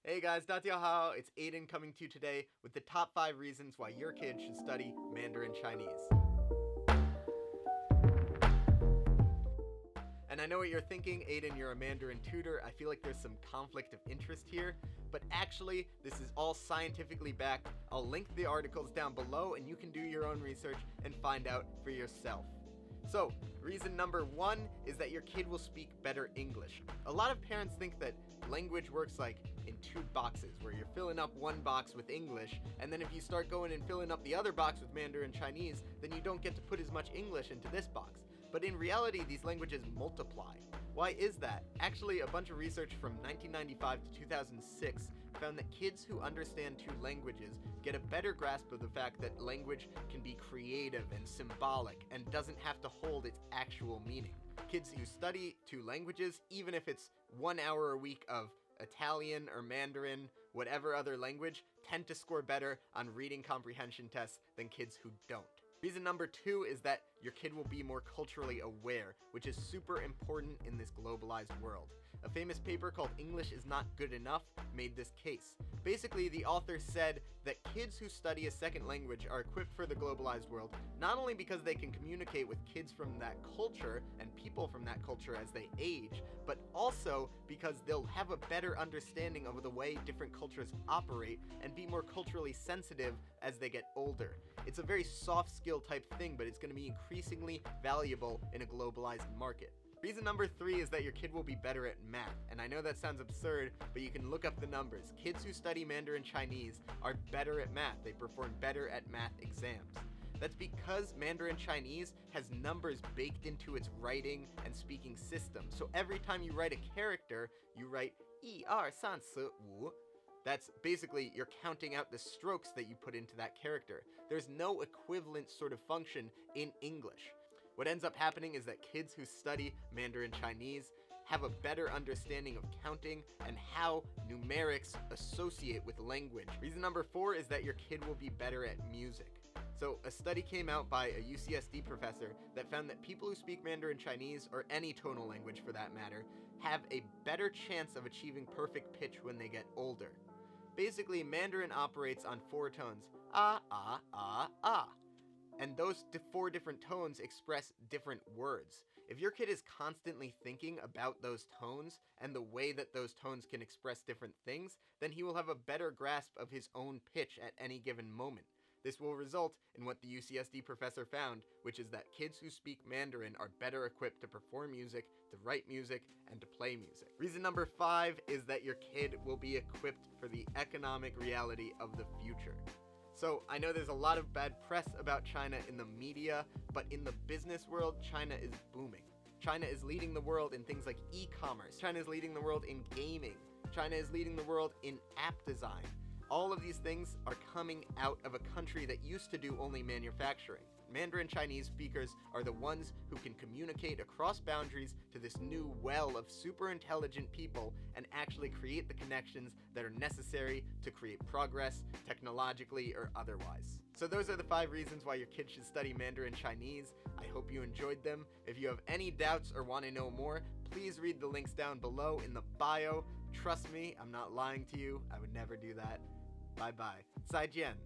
Hey guys, 大家好, it's Aidan coming to you today with the top 5 reasons why your kid should study Mandarin Chinese. And I know what you're thinking, Aidan, you're a Mandarin tutor. I feel like there's some conflict of interest here, but actually, this is all scientifically backed. I'll link the articles down below and you can do your own research and find out for yourself. So, reason number 1 is that your kid will speak better English. A lot of parents think that language works like in 2 boxes, where you're filling up one box with English, and then if you start going and filling up the other box with Mandarin Chinese, then you don't get to put as much English into this box. But in reality, these languages multiply. Why is that? Actually, a bunch of research from 1995 to 2006 found that kids who understand 2 languages get a better grasp of the fact that language can be creative and symbolic and doesn't have to hold its actual meaning. Kids who study 2 languages, even if it's 1 hour a week of Italian or Mandarin, whatever other language, tend to score better on reading comprehension tests than kids who don't. Reason number 2 is that your kid will be more culturally aware, which is super important in this globalized world. A famous paper called English is Not Good Enough made this case. Basically, the author said that kids who study a second language are equipped for the globalized world, not only because they can communicate with kids from that culture and people from that culture as they age, but also because they'll have a better understanding of the way different cultures operate and be more culturally sensitive as they get older. It's a very soft skill type thing, but it's going to be increasingly valuable in a globalized market. Reason number 3 is that your kid will be better at math. And I know that sounds absurd, but you can look up the numbers. Kids who study Mandarin Chinese are better at math. They perform better at math exams. That's because Mandarin Chinese has numbers baked into its writing and speaking system. So every time you write a character, you write 1, 2, 3, 4, 5. That's basically you're counting out the strokes that you put into that character. There's no equivalent sort of function in English. What ends up happening is that kids who study Mandarin Chinese have a better understanding of counting and how numerics associate with language. Reason number 4 is that your kid will be better at music. So a study came out by a UCSD professor that found that people who speak Mandarin Chinese, or any tonal language for that matter, have a better chance of achieving perfect pitch when they get older. Basically, Mandarin operates on 4 tones, ah, ah, ah, ah. And those 4 different tones express different words. If your kid is constantly thinking about those tones and the way that those tones can express different things, then he will have a better grasp of his own pitch at any given moment. This will result in what the UCSD professor found, which is that kids who speak Mandarin are better equipped to perform music, to write music, and to play music. Reason number 5 is that your kid will be equipped for the economic reality of the future. So I know there's a lot of bad press about China in the media, but in the business world, China is booming. China is leading the world in things like e-commerce. China is leading the world in gaming. China is leading the world in app design. All of these things are coming out of a country that used to do only manufacturing. Mandarin Chinese speakers are the ones who can communicate across boundaries to this new well of super intelligent people and actually create the connections that are necessary to create progress, technologically or otherwise. So those are the 5 reasons why your kid should study Mandarin Chinese. I hope you enjoyed them. If you have any doubts or want to know more, please read the links down below in the bio. Trust me, I'm not lying to you. I would never do that. Bye bye. 再见.